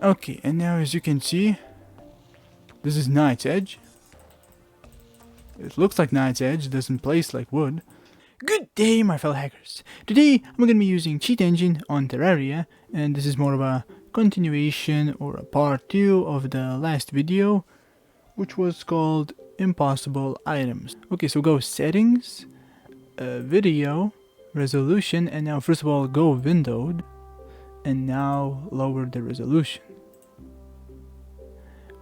Okay, and now as you can see, this is Night's Edge. It looks like Night's Edge, doesn't place like wood. Good day, my fellow hackers. Today I'm going to be using Cheat Engine on Terraria, and this is more of a continuation or a part 2 of the last video, which was called Impossible Items. Okay, so go Settings, Video, Resolution, and now first of all go Windowed, and now lower the resolution.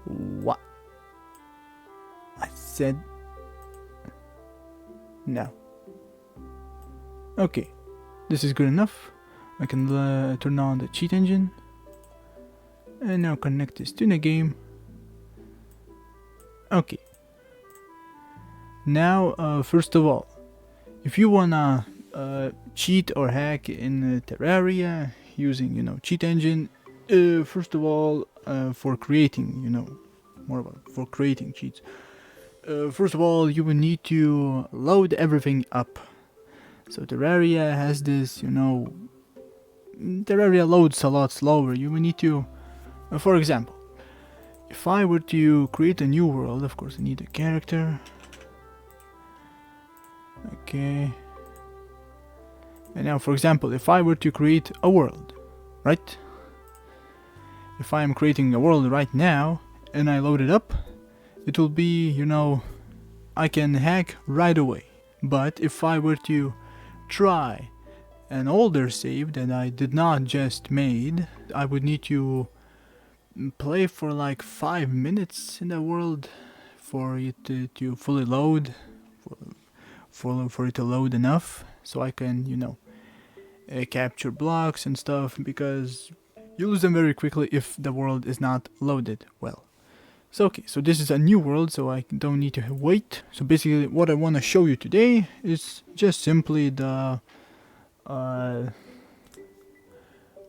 What? I said no. Okay, this is good enough. I can turn on the cheat engine and now connect this to the game. Okay, now first of all, if you wanna cheat or hack in Terraria using cheat engine, first of all, for creating more about for creating cheats, first of all you will need to load everything up. So Terraria has this, Terraria loads a lot slower. You will need to, for example, if I were to create a new world, of course I need a character. Okay. And now, for example, if I were to create a world, right? If I am creating a world right now and I load it up, it will be, I can hack right away. But if I were to try an older save that I did not just made, I would need to play for like 5 minutes in the world for it to fully load, for it to load enough so I can capture blocks and stuff, because you lose them very quickly if the world is not loaded well. So okay, so this is a new world, so I don't need to wait. So basically what I want to show you today is just simply the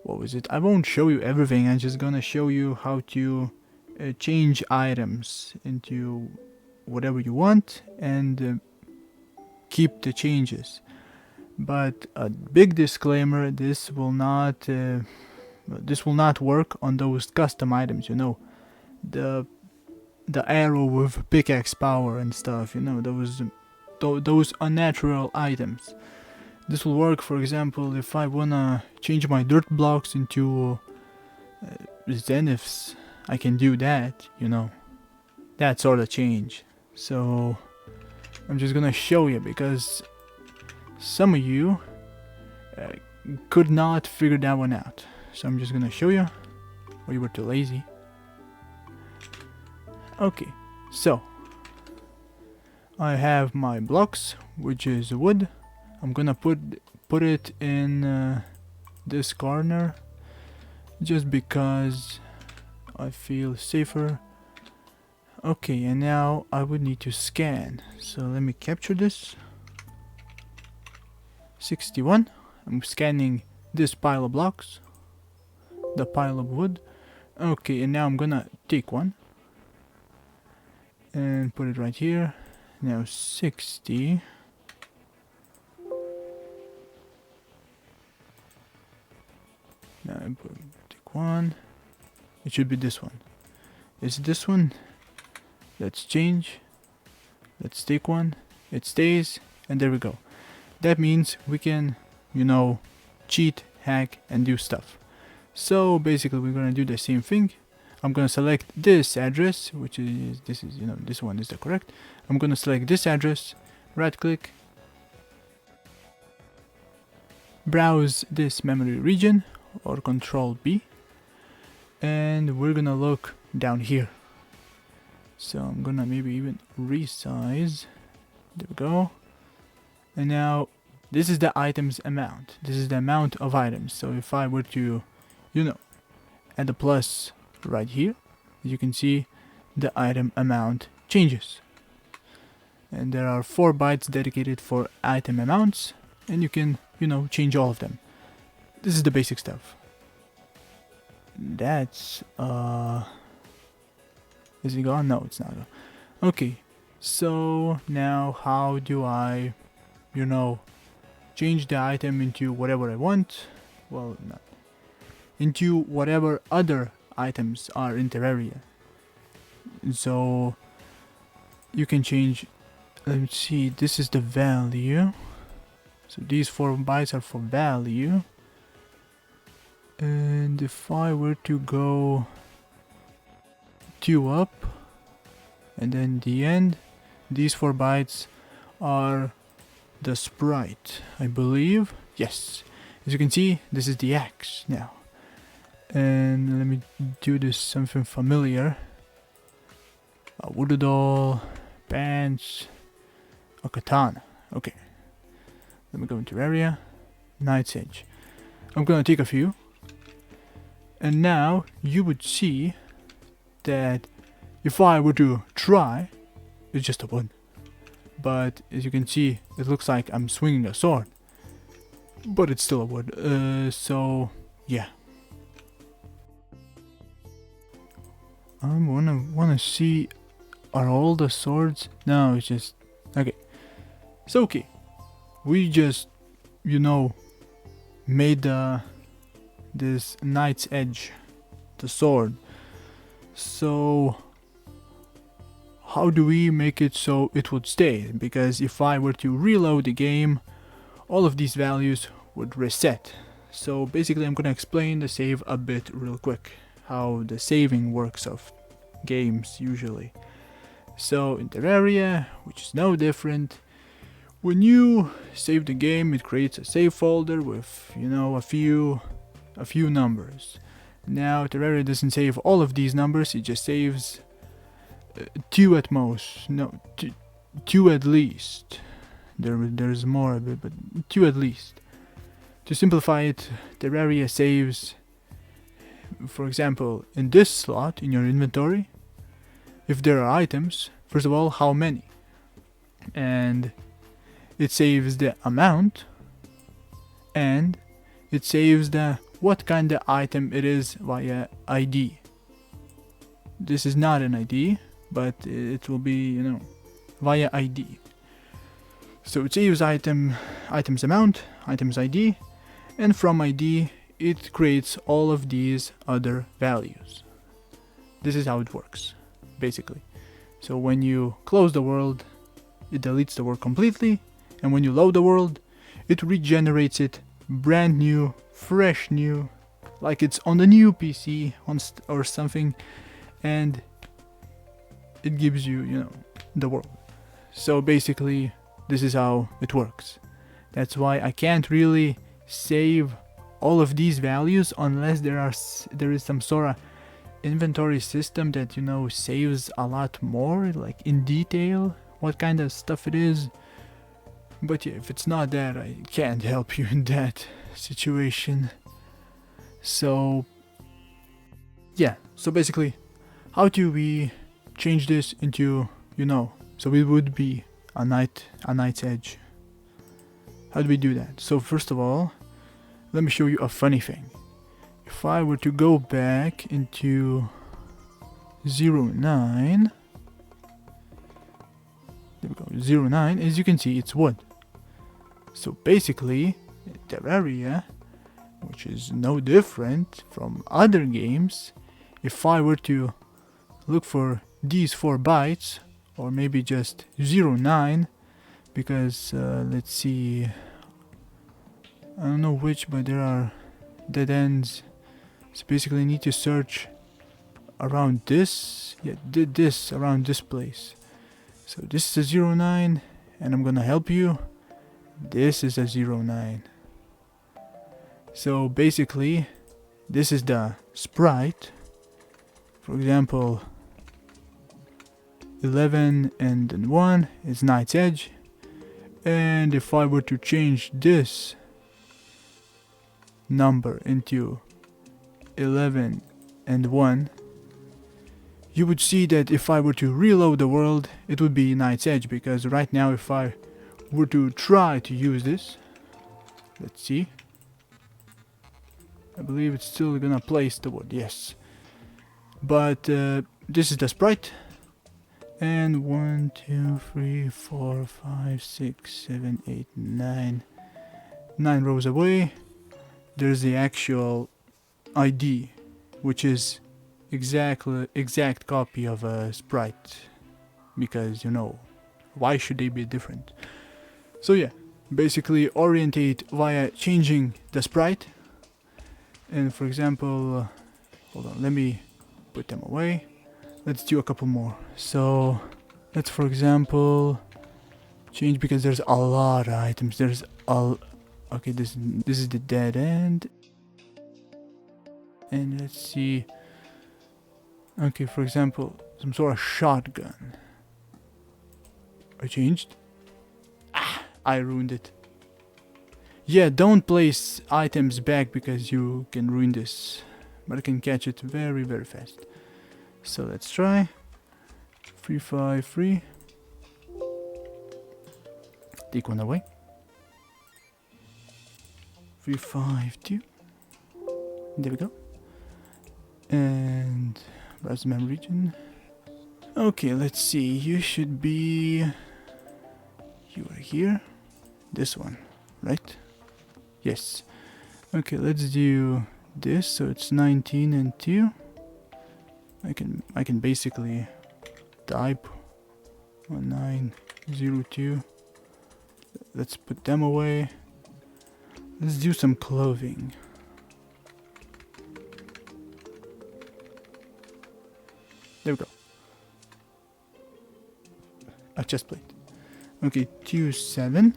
what was it? I won't show you everything, I'm just gonna show you how to change items into whatever you want and keep the changes. But a big disclaimer, this will not work on those custom items, the arrow with pickaxe power and stuff, those unnatural items. This will work, for example, if I wanna change my dirt blocks into zeniths. I can do that, that sort of change. So I'm just gonna show you, because some of you could not figure that one out. So I'm just gonna show you, or you were too lazy. Okay, so I have my blocks, which is wood. I'm gonna put it in this corner just because I feel safer. Okay, and now I would need to scan. So let me capture this. 61. I'm scanning this pile of blocks, the pile of wood. Okay, and now I'm gonna take one and put it right here. Now 60. Now I take one. It should be this one. Is it this one? Let's change. Let's take one. It stays, and there we go. That means we can, cheat, hack, and do stuff. So basically we're gonna do the same thing. I'm gonna select this address, which is this one is the correct. I'm gonna select this address, right click, browse this memory region, or Control B, and we're gonna look down here. So I'm gonna maybe even resize. There we go. And now this is the items amount. This is the amount of items. So if I were to, add a plus right here, you can see the item amount changes. And there are 4 bytes dedicated for item amounts, and you can, change all of them. This is the basic stuff. That's is it gone? No, it's not gone. Okay, so now how do I change the item into whatever I want? Well, not into whatever other items are in Terraria. So you can change. Let's see, this is the value. So these 4 bytes are for value. And if I were to go 2 up and then the end, these 4 bytes are the sprite, I believe. Yes, as you can see, this is the axe now. And let me do this something familiar. A voodoo doll, pants, a katana. Okay, let me go into Terraria, Knight's Edge. I'm gonna take a few, and now you would see that if I were to try, it's just a wood. But as you can see, it looks like I'm swinging a sword, but it's still a wood. So yeah, I wanna see, are all the swords? No, it's just okay. So okay, we just, you know, made this Knight's Edge, the sword. So how do we make it so it would stay? Because if I were to reload the game, all of these values would reset. So basically I'm gonna explain the save a bit real quick, how the saving works of games usually. So in Terraria, which is no different, when you save the game, it creates a save folder with, you know, a few numbers. Now Terraria doesn't save all of these numbers, it just saves 2 at most. No, 2 at least. There's more of it, but 2 at least. To simplify it, Terraria saves, for example, in this slot in your inventory, if there are items, first of all, how many, and it saves the amount, and it saves the what kind of item it is via ID. This is not an ID, but it will be, you know, via ID. So it saves items amount, items ID, and from ID it creates all of these other values. This is how it works, basically. So when you close the world, it deletes the world completely, and when you load the world, it regenerates it brand new, fresh new, like it's on the new PC or something, and it gives you, you know, the world. So basically this is how it works. That's why I can't really save all of these values unless there is some sort of inventory system that, you know, saves a lot more, like in detail what kind of stuff it is. But yeah, if it's not that, I can't help you in that situation. So yeah, so basically, how do we change this into, you know, so it would be a Knight's Edge? How do we do that? So first of all, let me show you a funny thing. If I were to go back into 09, there we go, 09, as you can see, it's wood. So basically, Terraria, which is no different from other games, if I were to look for these 4 bytes, or maybe just 09, because let's see, I don't know which, but there are dead ends. So basically I need to search around this, yeah, this around this place. So this is a 09, and I'm gonna help you. This is a 09. So basically this is the sprite. For example, 11 and then 1 is Knight's Edge, and if I were to change this number into 11 and 1, you would see that if I were to reload the world, it would be Knight's Edge, because right now if I were to try to use this, let's see, I believe it's still gonna place the wood, yes. But this is the sprite, and 1, 2, 3, 4, 5, 6, 7, 8, 9 rows away, there's the actual ID, which is exact copy of a sprite, because you know, why should they be different? So yeah, basically orientate via changing the sprite. And for example, hold on, let me put them away. Let's do a couple more. So let's, for example, change, because there's a lot of items. There's a, okay, this is the dead end. And let's see. Okay, for example, some sort of shotgun. I changed. Ah, I ruined it. Yeah, don't place items back because you can ruin this. But I can catch it very, very fast. So let's try. 353. Take one away. 352. There we go. And browse memory region. Okay, let's see. You should be. You are here. This one, right? Yes. Okay, let's do this. So it's 19 and 2. I can basically type 1902. Let's put them away. Let's do some clothing. There we go. A chest plate. Okay, 27.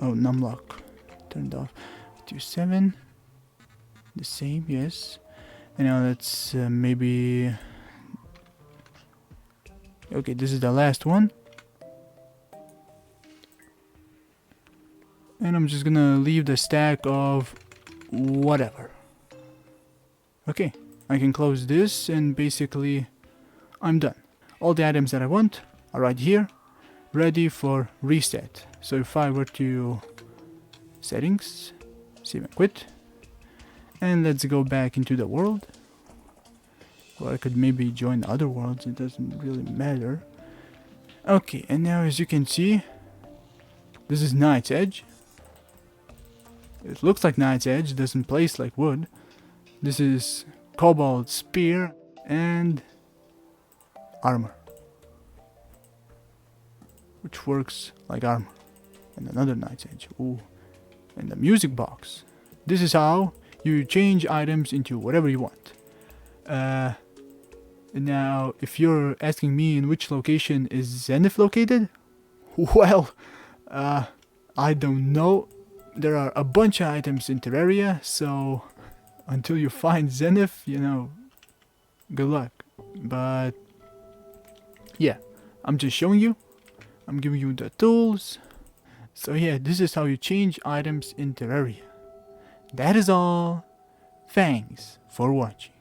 Oh, numlock turned off. 27. The same, yes. And now let's maybe. Okay, this is the last one. And I'm just gonna leave the stack of whatever. Okay, I can close this and basically I'm done. All the items that I want are right here, ready for reset. So if I were to settings, save and quit, and let's go back into the world. Or I could maybe join other worlds, it doesn't really matter. Okay, and now as you can see, this is Night's Edge. It looks like Night's Edge, doesn't place like wood. This is Cobalt Spear and armor, which works like armor. And another Night's Edge. Ooh. And the music box. This is how you change items into whatever you want. Now, if you're asking me in which location is Zenith located, well, I don't know. There are a bunch of items in Terraria, so until you find Zenith, you know, good luck. But yeah, I'm just showing you. I'm giving you the tools. So yeah, this is how you change items in Terraria. That is all. Thanks for watching.